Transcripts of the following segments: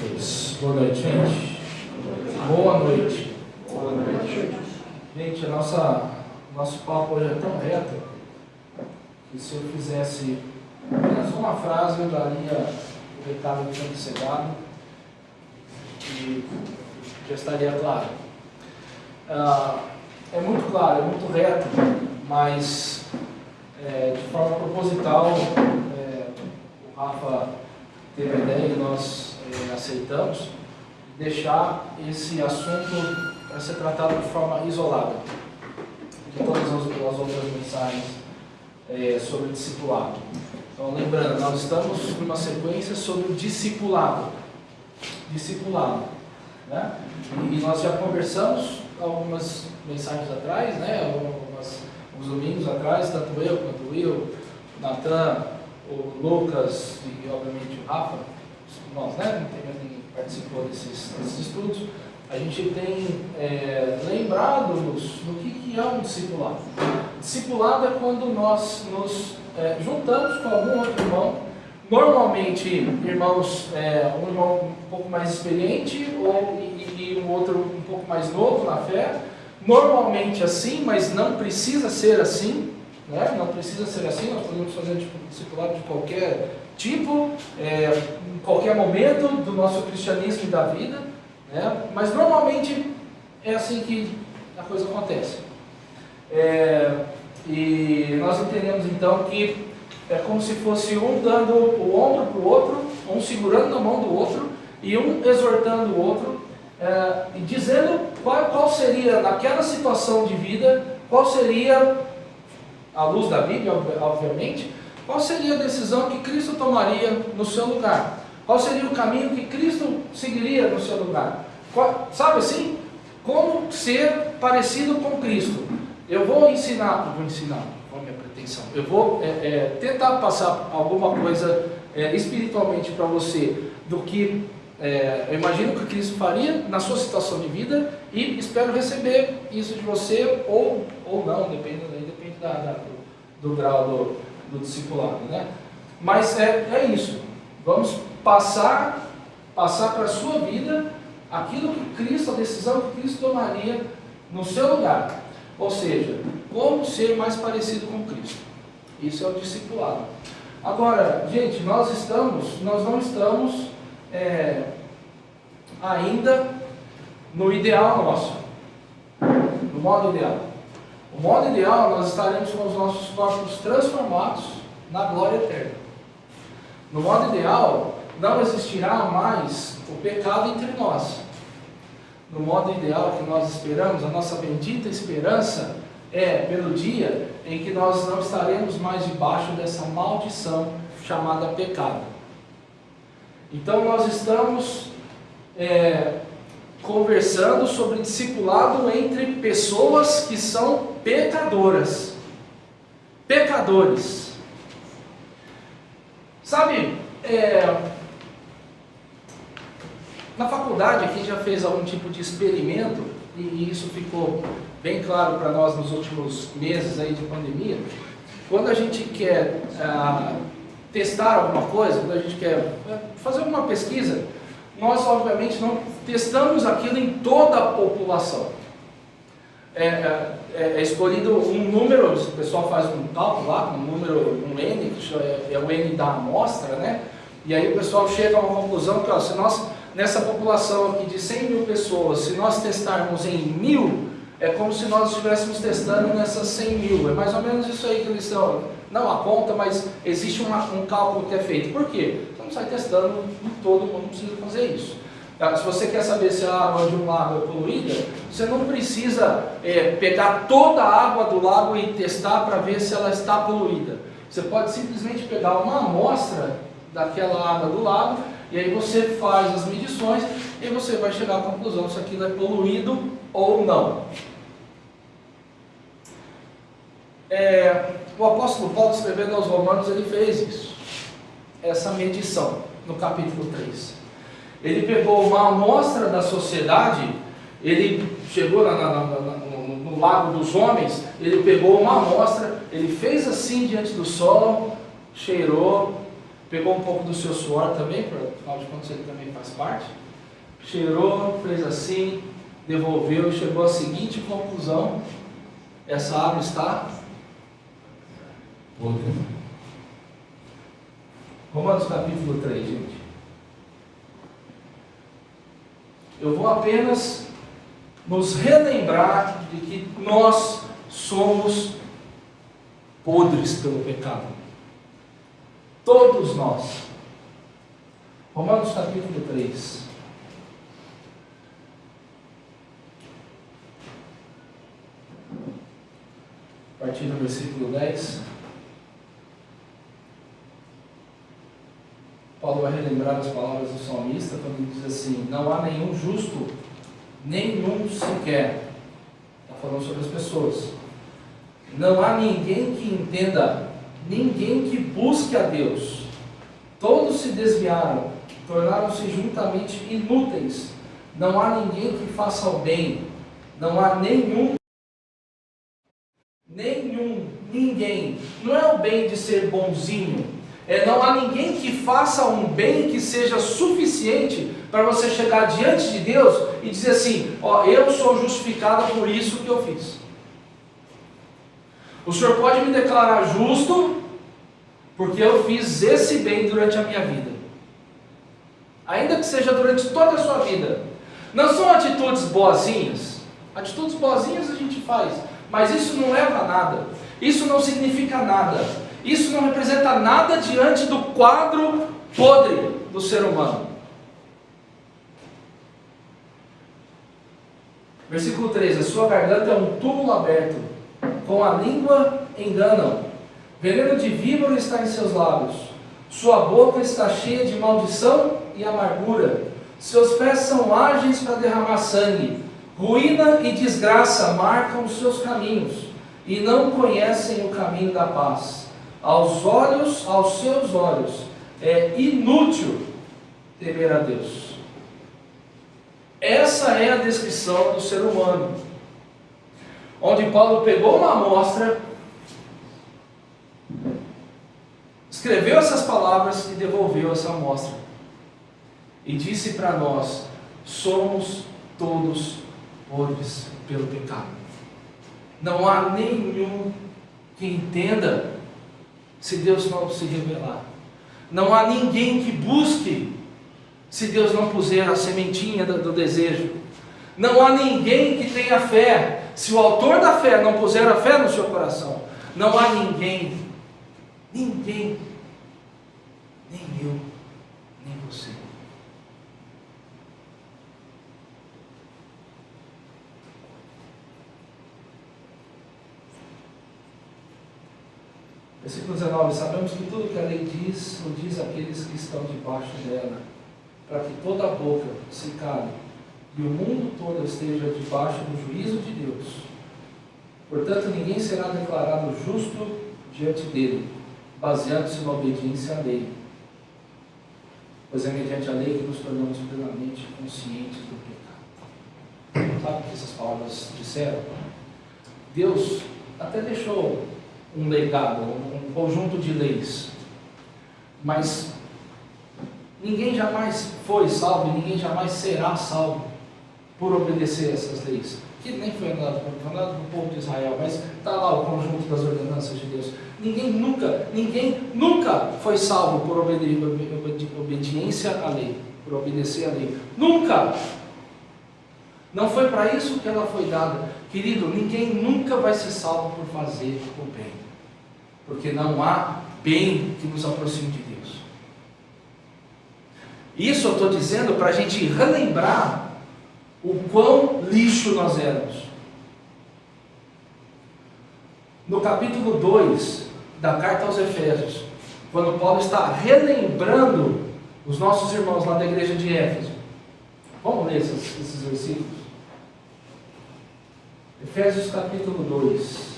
Boa noite, gente. Boa noite. Boa noite. Gente, nosso papo hoje é tão reto que se eu fizesse apenas uma frase eu daria o recado que tinha que ser dado e já estaria claro. É muito claro, é muito reto, mas de forma proposital o Rafa teve a ideia e nós aceitamos deixar esse assunto para ser tratado de forma isolada de todas as outras mensagens sobre discipulado. Então, lembrando, nós estamos numa sequência sobre o discipulado, né? E nós já conversamos algumas mensagens atrás, né? Uns domingos atrás, tanto eu quanto o Will, o Natan, o Lucas e obviamente o Rafa, nós, né? Não tem mais ninguém que participou desses estudos. A gente tem lembrado-nos do que é um discipulado. Discipulado é quando nós nos juntamos com algum outro irmão, normalmente irmãos, um irmão um pouco mais experiente e um outro um pouco mais novo na fé, normalmente assim, mas não precisa ser assim, né? Não precisa ser assim, nós podemos fazer discipulado de qualquer tipo, em qualquer momento do nosso cristianismo e da vida, né? Mas normalmente é assim que a coisa acontece. E nós entendemos então que é como se fosse um dando o ombro para o outro, um segurando na mão do outro e um exortando o outro, e dizendo qual seria, naquela situação de vida, qual seria, à luz da Bíblia, obviamente, qual seria a decisão que Cristo tomaria no seu lugar? Qual seria o caminho que Cristo seguiria no seu lugar? Sabe assim? Como ser parecido com Cristo? Eu vou ensinar, qual é a minha pretensão? Eu vou tentar passar alguma coisa espiritualmente para você do que eu imagino que Cristo faria na sua situação de vida e espero receber isso de você ou não, depende do grau do discipulado, né? Mas é isso. Vamos passar para a sua vida aquilo que Cristo, a decisão que Cristo tomaria no seu lugar. Ou seja, como ser mais parecido com Cristo. Isso é o discipulado. Agora, gente, nós não estamos ainda no ideal nosso, no modo ideal. O modo ideal, nós estaremos com os nossos corpos transformados na glória eterna. No modo ideal, não existirá mais o pecado entre nós. No modo ideal que nós esperamos, a nossa bendita esperança é pelo dia em que nós não estaremos mais debaixo dessa maldição chamada pecado. Então nós estamos conversando sobre discipulado entre pessoas que são pecadoras, pecadores. Sabe, na faculdade aqui já fez algum tipo de experimento, e isso ficou bem claro para nós nos últimos meses aí de pandemia. Quando a gente quer testar alguma coisa, quando a gente quer fazer alguma pesquisa, nós obviamente não testamos aquilo em toda a população. É escolhido um número, o pessoal faz um cálculo lá, um N, que é o N da amostra, né? E aí o pessoal chega a uma conclusão que, se nós, nessa população aqui de 100 mil pessoas, se nós testarmos em 1000, é como se nós estivéssemos testando nessas 100 mil. É mais ou menos isso aí que eles estão, não aponta, mas existe um cálculo que é feito. Por quê? Você não sai testando em todo mundo, não precisa fazer isso. Se você quer saber se a água de um lago é poluída, você não precisa pegar toda a água do lago e testar para ver se ela está poluída. Você pode simplesmente pegar uma amostra daquela água do lago e aí você faz as medições e você vai chegar à conclusão se aquilo é poluído ou não. O apóstolo Paulo, escrevendo aos Romanos, ele fez isso, essa medição, no capítulo 3. Ele pegou uma amostra da sociedade, ele chegou no lago dos homens, ele pegou uma amostra, ele fez assim diante do sol, cheirou, pegou um pouco do seu suor também, afinal de contas ele também faz parte, cheirou, fez assim, devolveu e chegou à seguinte conclusão: essa água está podre. Romanos capítulo 3, gente. Eu vou apenas nos relembrar de que nós somos podres pelo pecado. Todos nós. Romanos capítulo 3. A partir do versículo 10. Paulo vai relembrar as palavras do salmista quando ele diz assim: não há nenhum justo, nenhum sequer. Está falando sobre as pessoas. Não há ninguém que entenda, ninguém que busque a Deus. Todos se desviaram, tornaram-se juntamente inúteis. Não há ninguém que faça o bem. Não há ninguém. Não é o bem de ser bonzinho. Não há ninguém que faça um bem que seja suficiente para você chegar diante de Deus e dizer assim: ó, eu sou justificado por isso que eu fiz. O Senhor pode me declarar justo porque eu fiz esse bem durante a minha vida, ainda que seja durante toda a sua vida. Não são atitudes boazinhas. Atitudes boazinhas a gente faz, mas isso não leva a nada. Isso não significa nada. Isso não representa nada diante do quadro podre do ser humano. Versículo 13: a sua garganta é um túmulo aberto, com a língua enganam, veneno de víbora está em seus lábios, sua boca está cheia de maldição e amargura, seus pés são ágeis para derramar sangue, ruína e desgraça marcam os seus caminhos, e não conhecem o caminho da paz. Aos seus olhos, é inútil temer a Deus. Essa é a descrição do ser humano, onde Paulo pegou uma amostra, escreveu essas palavras e devolveu essa amostra, e disse para nós: somos todos podres pelo pecado. Não há nenhum que entenda se Deus não se revelar. Não há ninguém que busque se Deus não puser a sementinha do desejo. Não há ninguém que tenha fé se o autor da fé não puser a fé no seu coração. Não há ninguém, nem eu, nem você. Versículo 19: sabemos que tudo que a lei diz, o diz aqueles que estão debaixo dela, para que toda a boca se cale e o mundo todo esteja debaixo do juízo de Deus. Portanto, ninguém será declarado justo diante dele, baseando-se na obediência à lei, pois é mediante a lei que nos tornamos plenamente conscientes do pecado. Sabe o que essas palavras disseram? Deus até deixou um legado, um conjunto de leis, mas ninguém jamais foi salvo e ninguém jamais será salvo por obedecer essas leis, que nem foi andado no povo de Israel, mas está lá o conjunto das ordenanças de Deus. Ninguém nunca foi salvo por obediência à lei, por obedecer à lei. Nunca! Não foi para isso que ela foi dada. Querido, ninguém nunca vai ser salvo por fazer o bem, porque não há bem que nos aproxime de Deus. Isso eu estou dizendo para a gente relembrar o quão lixo nós éramos. No capítulo 2 da carta aos Efésios, quando Paulo está relembrando os nossos irmãos lá da igreja de Éfeso, vamos ler esses versículos? Efésios capítulo 2.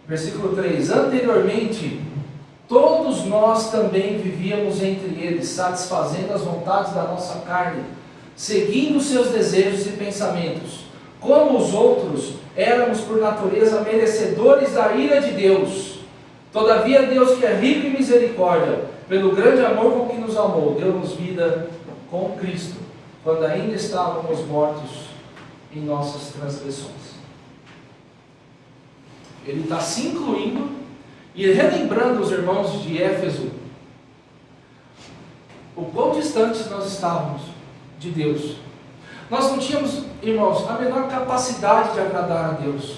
Versículo 3: anteriormente, todos todos nós também vivíamos entre eles, satisfazendo as vontades da nossa carne, seguindo seus desejos e pensamentos. Como os outros, éramos por natureza merecedores da ira de Deus. Todavia Deus, que é rico em misericórdia, pelo grande amor com que nos amou, deu-nos vida com Cristo, quando ainda estávamos mortos em nossas transgressões. Ele está se incluindo e relembrando os irmãos de Éfeso o quão distantes nós estávamos de Deus. Nós não tínhamos, irmãos, a menor capacidade de agradar a Deus.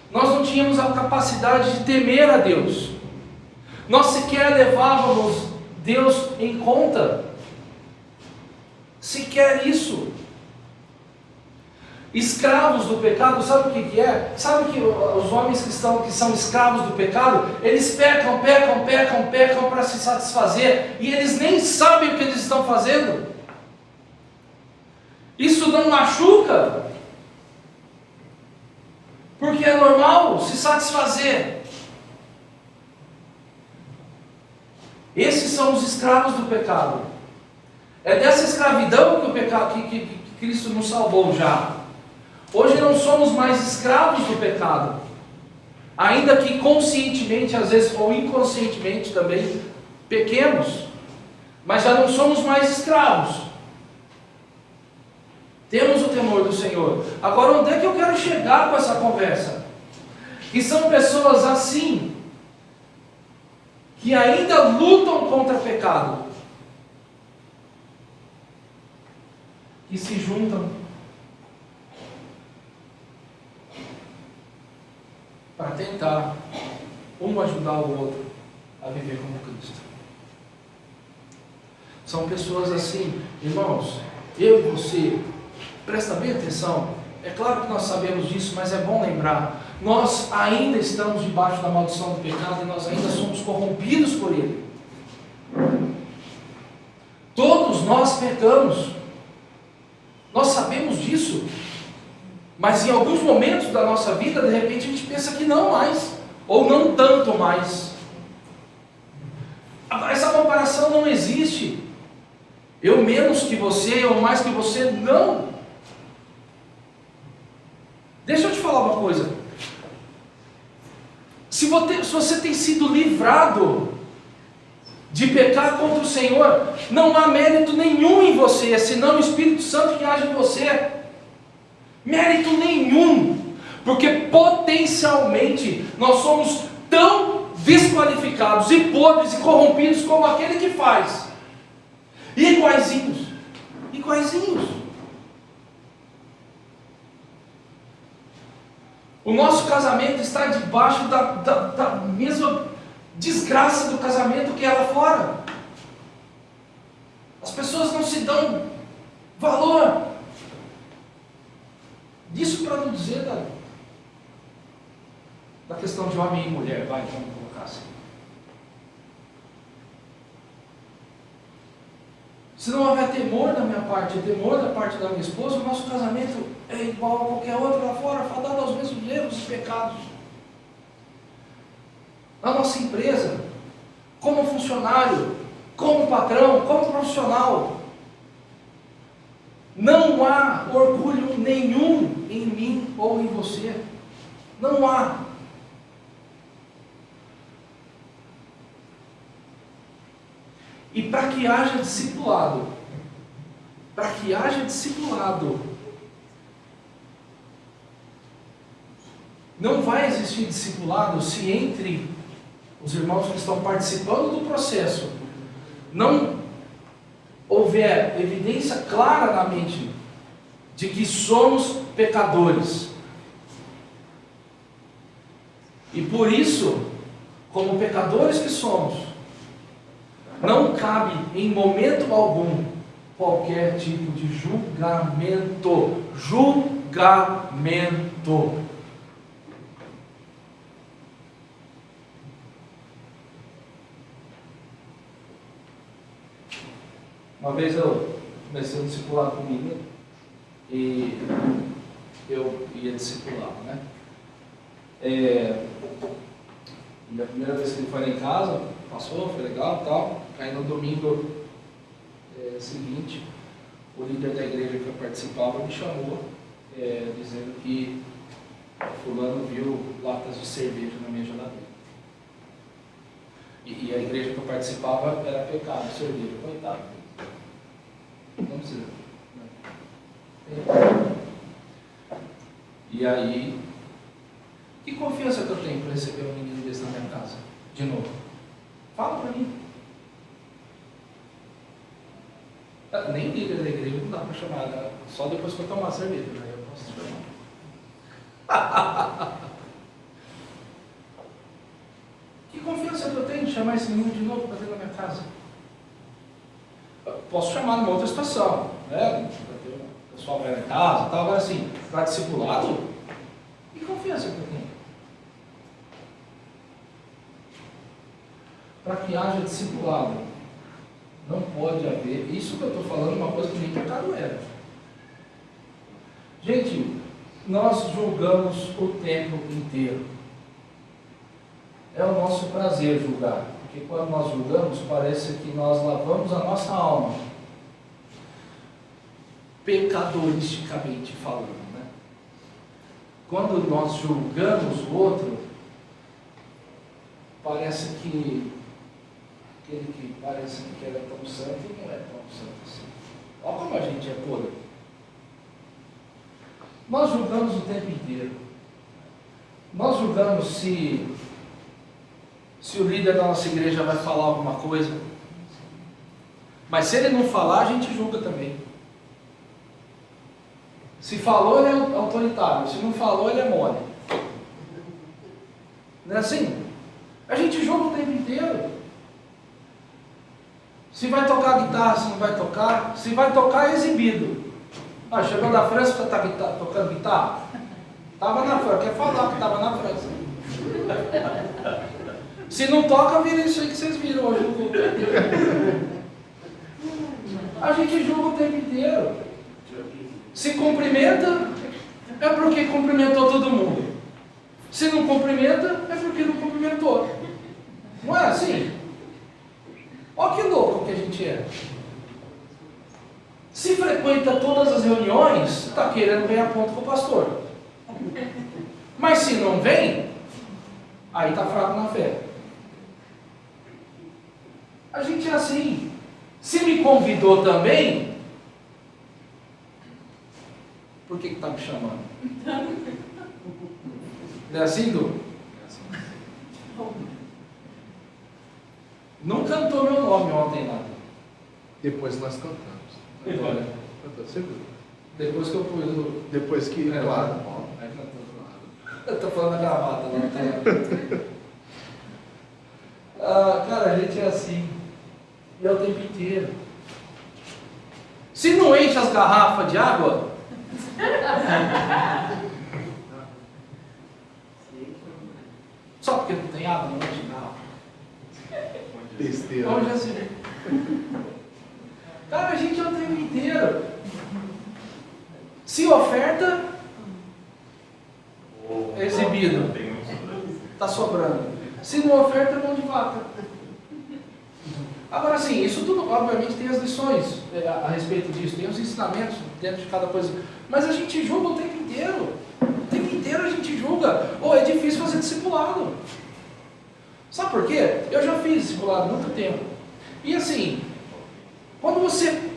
Nós não tínhamos a capacidade de temer a Deus. Nós sequer levávamos Deus em conta. Sequer isso. Escravos do pecado, sabe o que é? Sabe que os homens que são escravos do pecado, eles pecam para se satisfazer, e eles nem sabem o que eles estão fazendo. Isso não machuca, porque é normal se satisfazer. Esses são os escravos do pecado. É dessa escravidão que o pecado, que Cristo nos salvou já. Hoje não somos mais escravos do pecado, ainda que conscientemente, às vezes, ou inconscientemente também, pequemos, mas já não somos mais escravos. Temos o temor do Senhor. Agora, onde é que eu quero chegar com essa conversa? Que são pessoas assim, que ainda lutam contra o pecado, que se juntam para tentar um ajudar o outro a viver como Cristo. São pessoas assim, irmãos, eu e você, presta bem atenção. É claro que nós sabemos disso, mas é bom lembrar, nós ainda estamos debaixo da maldição do pecado e nós ainda somos corrompidos por ele. Todos nós pecamos, nós sabemos disso. Mas em alguns momentos da nossa vida, de repente a gente pensa que não mais, ou não tanto mais. Essa comparação não existe. Eu menos que você, ou mais que você, não. Deixa eu te falar uma coisa. Se você tem sido livrado de pecar contra o Senhor, não há mérito nenhum em você, senão o Espírito Santo que age em você. Mérito nenhum, porque potencialmente nós somos tão desqualificados e podres e corrompidos como aquele que faz, iguaizinhos. O nosso casamento está debaixo da mesma desgraça do casamento que é lá fora. As pessoas não se dão valor. Isso para não dizer da questão de homem e mulher, vamos colocar assim. Se não houver temor da minha parte, temor da parte da minha esposa, o nosso casamento é igual a qualquer outro lá fora, fadado aos mesmos erros e pecados. Na nossa empresa, como funcionário, como patrão, como profissional, não há orgulho nenhum em mim ou em você. Não há. E para que haja discipulado, não vai existir discipulado se entre os irmãos que estão participando do processo não houver evidência clara na mente de que somos pecadores. E por isso, como pecadores que somos, não cabe em momento algum qualquer tipo de julgamento. Uma vez eu comecei um discipulado com um menino e eu ia discipulá-lo, né? E a primeira vez que ele foi lá em casa, o passou, foi legal e tal. Aí no domingo seguinte, o líder da igreja que eu participava me chamou, dizendo que fulano viu latas de cerveja na minha geladeira. E a igreja que eu participava era pecado, cerveja, coitado. Não precisa. E aí, que confiança que eu tenho para receber um menino desse na minha casa? De novo. Fala para mim. Nem líder da igreja não dá para chamar, né? Só depois que eu tomar cerveja, né? Eu posso chamar. Que confiança que eu tenho de chamar esse menino de novo para dentro da minha casa? Eu posso chamar numa outra situação, né? O pessoal vai na casa e tal, agora assim, para discipulado, que confiança que eu tenho? Para que haja discipulado, não pode haver, isso que eu estou falando é uma coisa que nem pecado era. Gente, nós julgamos o tempo inteiro. É o nosso prazer julgar, porque quando nós julgamos, parece que nós lavamos a nossa alma, pecadoristicamente falando, né? Quando nós julgamos o outro, parece que aquele que parece que era tão santo não é tão santo assim. Olha como a gente é podre. Nós julgamos o tempo inteiro. Nós julgamos se o líder da nossa igreja vai falar alguma coisa. Mas se ele não falar, a gente julga também. Se falou, ele é autoritário. Se não falou, ele é mole. Não é assim? A gente julga o tempo inteiro. Se vai tocar guitarra, se não vai tocar. Se vai tocar, é exibido. Ah, chegou da França, está tocando guitarra? Estava na França, quer falar que estava na França. Se não toca, vira isso aí que vocês viram hoje no culto. A gente julga o tempo inteiro. Se cumprimenta, é porque cumprimentou todo mundo. Se não cumprimenta, é porque não cumprimentou. Não é assim? Olha que louco que a gente é. Se frequenta todas as reuniões, está querendo ganhar ponto com o pastor. Mas se não vem, aí está fraco na fé. A gente é assim. Se me convidou também, por que está me chamando? Não é assim, Du? Não cantou meu nome ontem lá. Depois nós cantamos. Olha, depois que eu pus o... Depois que, claro. Aí cantou, claro. Eu estou falando da gravata, não tá? Cara, a gente é assim. E é o tempo inteiro. Se não enche as garrafas de água, só porque não tem água, não enche garrafa. Besteira. Vamos assim. Cara, a gente é o tempo inteiro. Se oferta, é exibido. Está sobrando. Se não oferta, é mão de vaca. Agora sim, isso tudo obviamente tem as lições a respeito disso, tem os ensinamentos dentro de cada coisa, mas a gente julga o tempo inteiro. O tempo inteiro a gente julga. Ou é difícil fazer discipulado. Sabe por quê? Eu já fiz discipulado há muito tempo. E assim, quando você...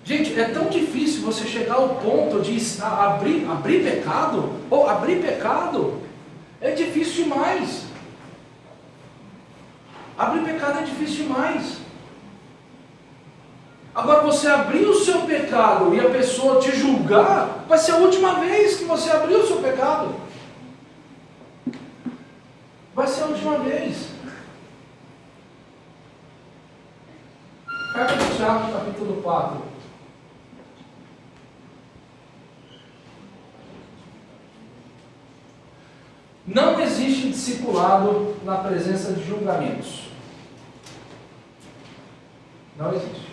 Gente, é tão difícil você chegar ao ponto de abrir pecado, ou abrir pecado, é difícil demais. Abrir pecado é difícil demais. Agora você abrir o seu pecado e a pessoa te julgar, vai ser a última vez que você abriu o seu pecado. Vai ser a última vez. Carta de Tiago, capítulo 4. Não existe discipulado na presença de julgamentos. Não existe.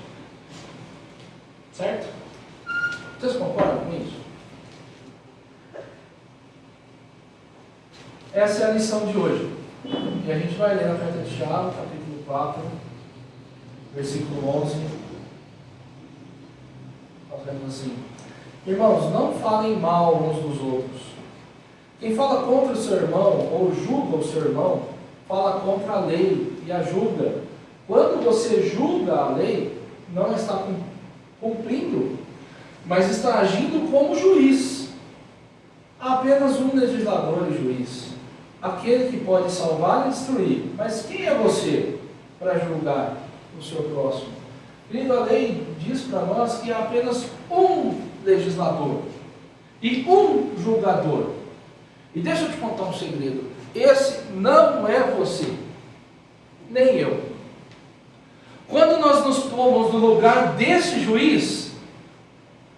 Certo? Vocês concordam com isso? Essa é a lição de hoje. E a gente vai ler na carta de Tiago, capítulo 4, versículo 11. Fazendo assim: irmãos, não falem mal uns dos outros. Quem fala contra o seu irmão ou julga o seu irmão, fala contra a lei e a julga. Quando você julga a lei, não está cumprindo, mas está agindo como juiz. Há apenas um legislador e juiz, aquele que pode salvar e destruir. Mas quem é você para julgar o seu próximo? Querido, a lei diz para nós que há apenas um legislador e um julgador. E deixa eu te contar um segredo: esse não é você, nem eu. Quando nós nos pomos no lugar desse juiz,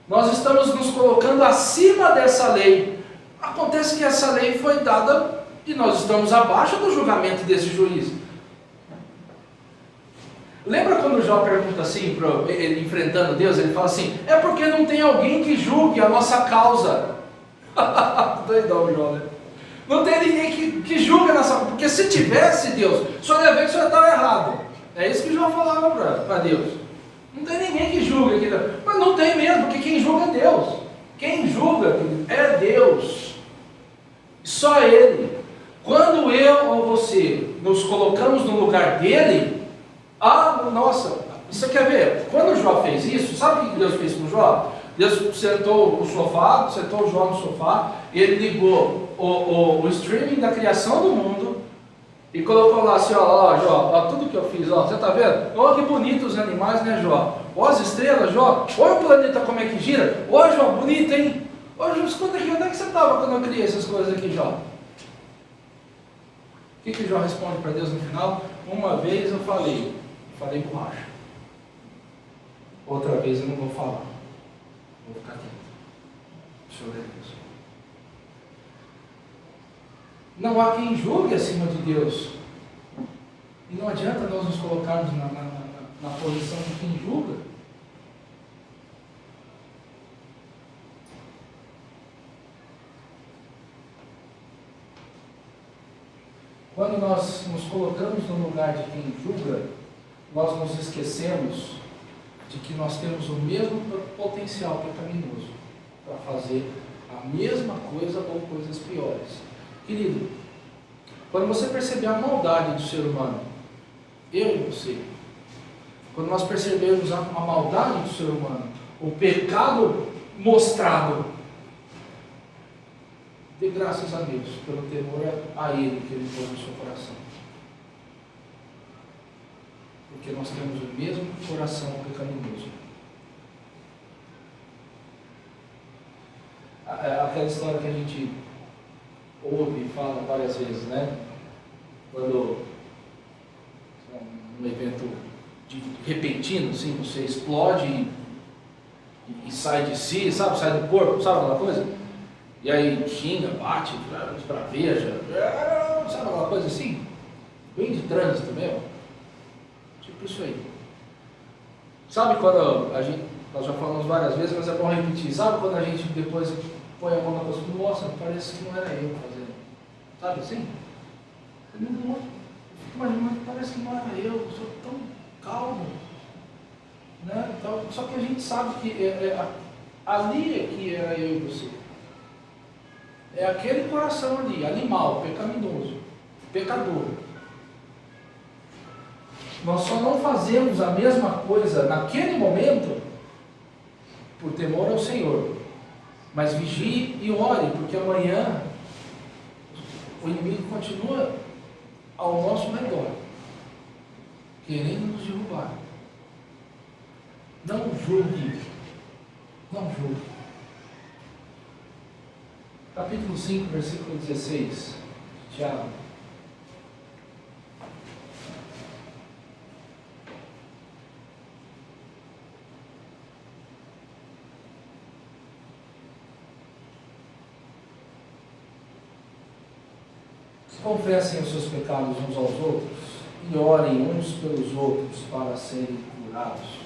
nós estamos nos colocando acima dessa lei. Acontece que essa lei foi dada e nós estamos abaixo do julgamento desse juiz. Lembra quando Jó pergunta assim, ele enfrentando Deus, ele fala assim: é porque não tem alguém que julgue a nossa causa. Doidão, Jó, né? Não tem ninguém que julgue a nossa causa, porque se tivesse, Deus, o senhor ia ver que o senhor estava errado. É isso que Jó falava para Deus. Não tem ninguém que julgue aqui, mas não tem mesmo, porque quem julga é Deus. Quem julga é Deus. Só Ele. Quando eu ou você nos colocamos no lugar dele, nossa, você quer ver? Quando Jó fez isso, sabe o que Deus fez com Jó? Deus sentou o Jó no sofá, ele ligou o streaming da criação do mundo e colocou lá assim: ó, Jó, ó, tudo que eu fiz, ó, você está vendo? Olha que bonitos os animais, né, Jó? Olha as estrelas, Jó. Olha o planeta como é que gira. Olha, Jó, bonito, hein? Ô, Jó, escuta aqui, onde é que você estava quando eu criei essas coisas aqui, Jó? O que Jó responde para Deus no final? Uma vez eu falei borracha. Outra vez eu não vou falar. Vou ficar quieto. O Senhor é Deus. Não há quem julgue acima de Deus. E não adianta nós nos colocarmos na posição de quem julga. Quando nós nos colocamos no lugar de quem julga, nós nos esquecemos de que nós temos o mesmo potencial pecaminoso para fazer a mesma coisa ou coisas piores. Querido, quando você perceber a maldade do ser humano, eu e você, quando nós percebermos a maldade do ser humano, o pecado mostrado, dê graças a Deus pelo temor a Ele que Ele pôs no seu coração. Porque nós temos o mesmo coração pecaminoso. Aquela história que a gente ouve e fala várias vezes, né? Quando um evento repentino, assim, você explode e sai de si, sabe? Sai do corpo, sabe aquela coisa? E aí xinga, bate, esbraveja, sabe aquela coisa assim? Bem de trânsito mesmo. Tipo isso aí. Sabe quando nós já falamos várias vezes, mas é bom repetir. Sabe quando a gente depois põe a mão na coisa e fala: nossa, parece que não era eu fazendo. Sabe assim? Mas parece que não era eu sou tão calmo. Né? Então, só que a gente sabe que ali é que era eu e você. É aquele coração ali, animal, pecaminoso, pecador. Nós só não fazemos a mesma coisa naquele momento por temor ao Senhor. Mas vigie e ore, porque amanhã o inimigo continua ao nosso redor, querendo nos derrubar. Não julgue. Não julgue. Capítulo 5, versículo 16, Tiago. Confessem os seus pecados uns aos outros e orem uns pelos outros para serem curados.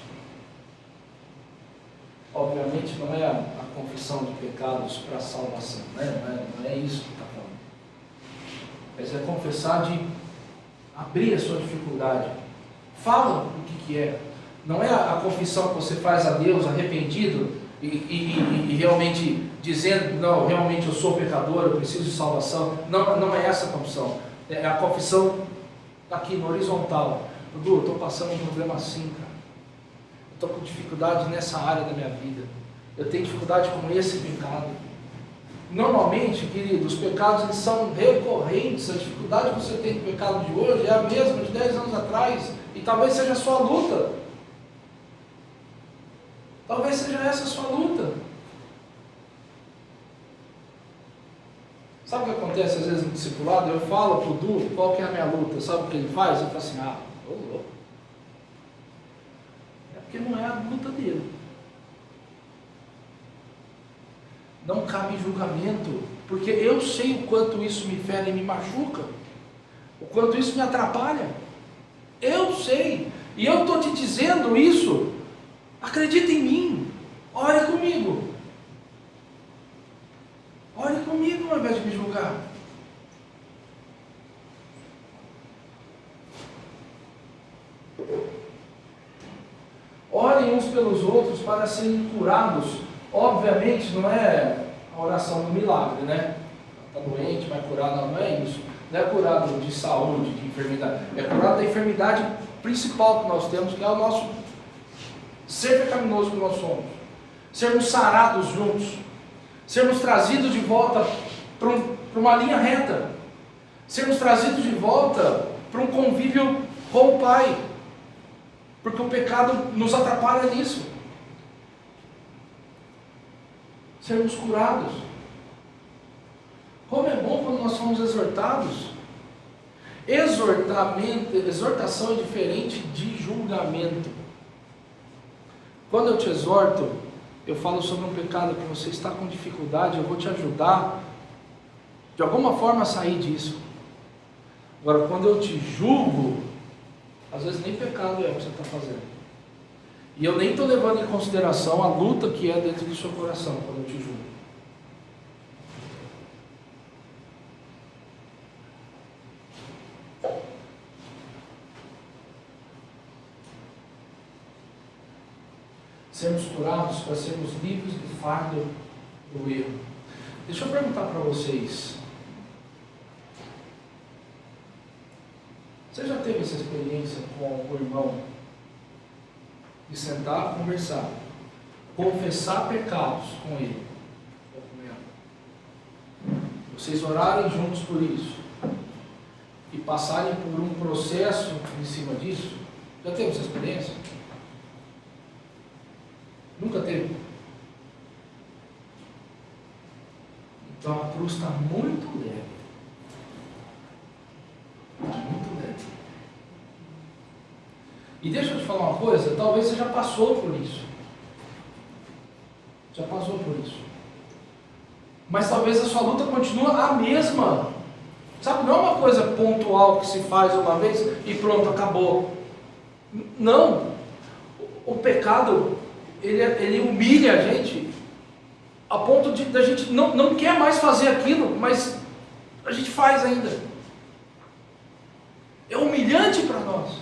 Obviamente não é a confissão de pecados para a salvação, né? Não é isso que está falando. mas é confessar de abrir a sua dificuldade. Fala o que é. Não é a confissão que você faz a Deus arrependido e realmente dizendo, não, realmente eu sou pecador, eu preciso de salvação. Não é essa a confissão. É a confissão aqui no horizontal. Dudu, eu estou passando um problema assim, cara. Eu estou com dificuldade nessa área da minha vida. Eu tenho dificuldade com esse pecado. Normalmente, querido, os pecados eles são recorrentes. A dificuldade que você tem com o pecado de hoje é a mesma de 10 anos atrás. E talvez seja a sua luta. Talvez seja essa a sua luta. Sabe o que acontece às vezes no discipulado? Eu falo para o Du qual que é a minha luta. Sabe o que ele faz? Ele fala assim, ô louco. É porque não é a luta dele. Não cabe julgamento, porque eu sei o quanto isso me fere e me machuca, o quanto isso me atrapalha. Eu sei, e eu estou te dizendo isso. Acredita em mim, ore comigo. Ore comigo ao invés de me julgar. Orem uns pelos outros para serem curados. Obviamente não é a oração do milagre, né? Está doente, vai curar, não é isso. Não é curado de saúde, de enfermidade. É curado da enfermidade principal que nós temos, que é o nosso ser pecaminoso que nós somos. Sermos sarados juntos. Sermos trazidos de volta para uma linha reta. Sermos trazidos de volta para um convívio com o Pai. Porque o pecado nos atrapalha nisso. Sermos curados. Como é bom quando nós somos exortados. Exortação é diferente de julgamento. Quando eu te exorto, eu falo sobre um pecado que você está com dificuldade, eu vou te ajudar de alguma forma a sair disso. Agora, quando eu te julgo, às vezes nem pecado é o que você está fazendo. E eu nem estou levando em consideração a luta que é dentro do seu coração quando eu te julgo. Sermos curados para sermos livres do fardo do erro. Deixa eu perguntar para vocês. Você já teve essa experiência com o irmão? De sentar, conversar, confessar pecados com ele, ou com ela. Vocês orarem juntos por isso e passarem por um processo em cima disso. Já teve essa experiência? Nunca teve? Então a cruz está muito leve. Muito leve. E deixa eu te falar uma coisa, talvez você já passou por isso. Já passou por isso. Mas talvez a sua luta continue a mesma. Sabe, não é uma coisa pontual que se faz uma vez e pronto, acabou. Não. O pecado, ele humilha a gente a ponto de a gente não quer mais fazer aquilo, mas a gente faz ainda. É humilhante para nós.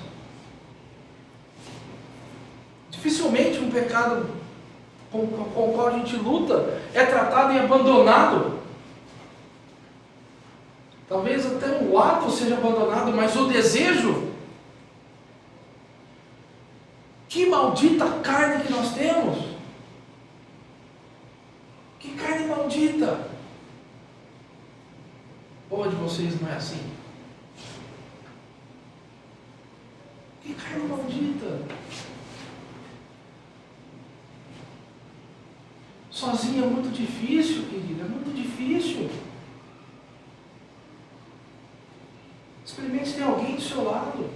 Dificilmente um pecado com o qual a gente luta é tratado e abandonado. Talvez até o ato seja abandonado, mas o desejo, que maldita carne que nós temos. Que carne maldita. Ou a de vocês não é assim? Que carne maldita. Sozinho é muito difícil, querida, é muito difícil. Experimente ter alguém do seu lado,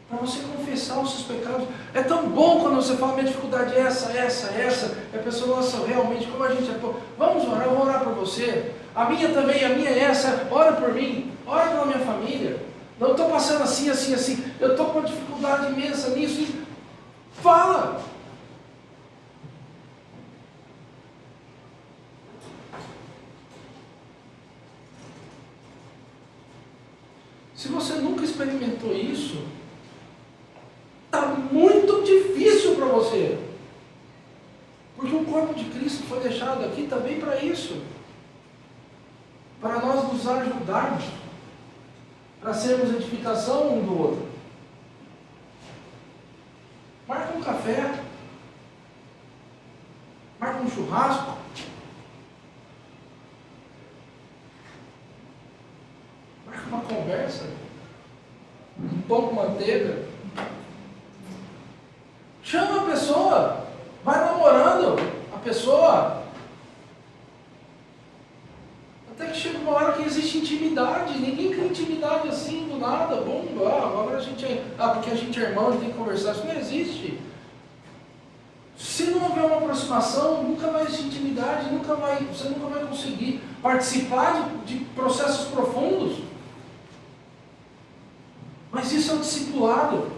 para você confessar os seus pecados. É tão bom quando você fala, minha dificuldade é essa. E a pessoa, nossa, realmente, como a gente é pouco. Vamos orar, eu vou orar por você. A minha também, a minha é essa. Ora por mim, ora pela minha família. Não estou passando assim. Eu estou com uma dificuldade imensa nisso. Fala. Se você nunca experimentou isso, está muito difícil para você. Porque o corpo de Cristo foi deixado aqui também para isso. Para nós nos ajudarmos. Para sermos edificação um do outro. Marca um café. Marca um churrasco. Marca uma conversa. Um pão com manteiga. Chama a pessoa. Vai namorando a pessoa. Até que chega uma hora que existe intimidade. Ninguém cria intimidade assim do nada. Bom, agora a gente é. Porque a gente é irmão, a gente tem que conversar. Isso não existe. Se não houver uma aproximação, nunca vai existir intimidade, você nunca vai conseguir participar de processos profundos. Mas isso é um discipulado.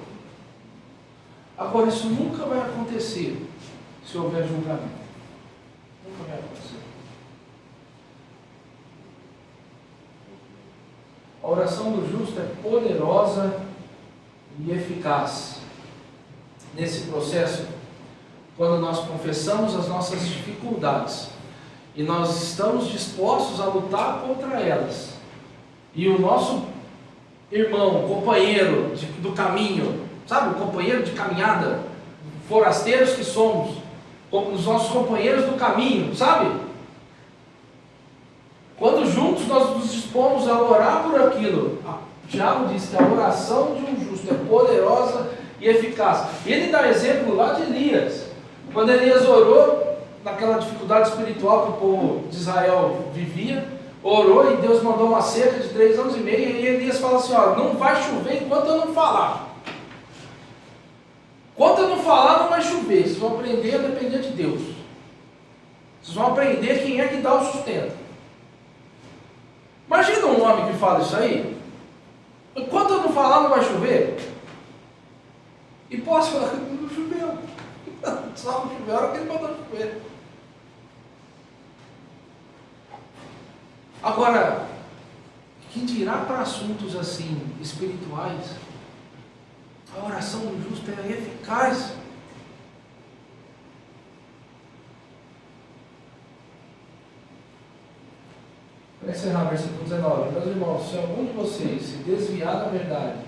Agora, isso nunca vai acontecer se houver julgamento. Nunca vai acontecer. A oração do justo é poderosa e eficaz. Nesse processo, quando nós confessamos as nossas dificuldades e nós estamos dispostos a lutar contra elas, e o nosso irmão, companheiro do caminho, sabe, o companheiro de caminhada, forasteiros que somos, os nossos companheiros do caminho, sabe? Quando juntos nós nos dispomos a orar por aquilo, Tiago diz que a oração de um justo é poderosa e eficaz. Ele dá exemplo lá de Elias. Quando Elias orou, naquela dificuldade espiritual que o povo de Israel vivia, orou e Deus mandou uma seca de 3 anos e meio, e Elias fala assim, não vai chover enquanto eu não falar. Enquanto eu não falar, não vai chover. Vocês vão aprender a depender de Deus. Vocês vão aprender quem é que dá o sustento. Imagina um homem que fala isso aí. Enquanto eu não falar, não vai chover. E posso falar que não choveu. Só não choveu a hora que ele mandou chover. Agora, que dirá para assuntos assim, espirituais, a oração do justo é eficaz. Para encerrar, versículo 19. Meus irmãos, se algum de vocês se desviar da verdade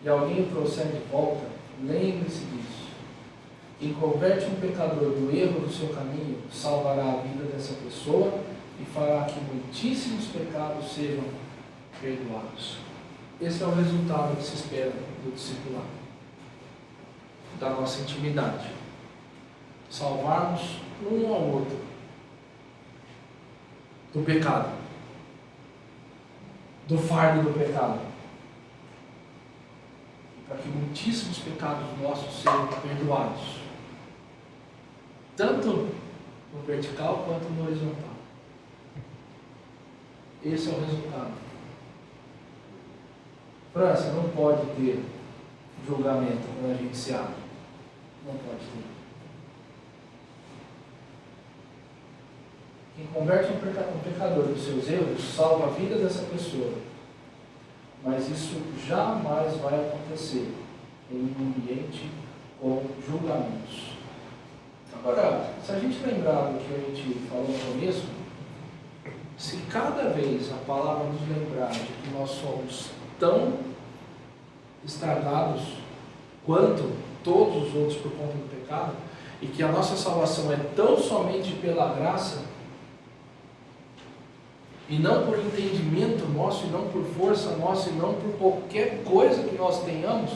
e alguém o trouxer de volta, lembre-se disso. Quem converte um pecador do erro do seu caminho, salvará a vida dessa pessoa e fará que muitíssimos pecados sejam perdoados. Esse é o resultado que se espera do discipulado, da nossa intimidade. Salvarmos um ao outro do pecado, do fardo do pecado, para que muitíssimos pecados nossos sejam perdoados, tanto no vertical quanto no horizontal. Esse é o resultado. França, não pode ter julgamento quando a gente se abre. Não pode ter. Quem converte um pecador dos seus erros, salva a vida dessa pessoa. Mas isso jamais vai acontecer em um ambiente com julgamentos. Agora, se a gente lembrar do que a gente falou no começo, se cada vez a palavra nos lembrar de que nós somos tão estragados quanto todos os outros por conta do pecado, e que a nossa salvação é tão somente pela graça, e não por entendimento nosso, e não por força nossa, e não por qualquer coisa que nós tenhamos,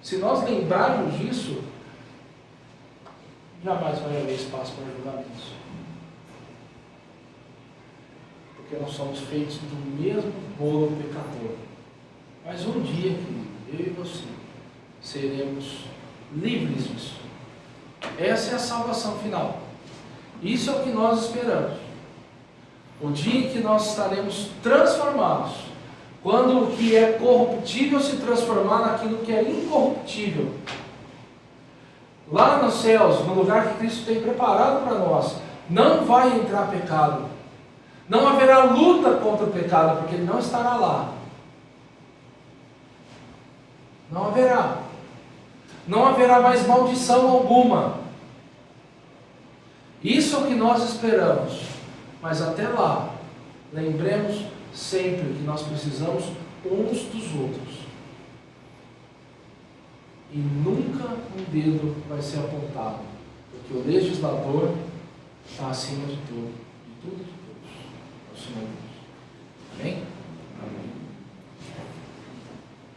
se nós lembrarmos disso, jamais vai haver espaço para julgamentos. Porque nós somos feitos do mesmo bolo pecador. Mas um dia, querido, eu e você seremos livres disso. Essa é a salvação final. Isso é o que nós esperamos. O dia em que nós estaremos transformados, quando o que é corruptível se transformar naquilo que é incorruptível. Lá nos céus, no lugar que Cristo tem preparado para nós, não vai entrar pecado. Não haverá luta contra o pecado, porque ele não estará lá. Não haverá. Não haverá mais maldição alguma. Isso é o que nós esperamos. Mas até lá, lembremos sempre que nós precisamos uns dos outros. E nunca um dedo vai ser apontado, porque o legislador está acima de tudo, de todos. É o Senhor Deus. Amém?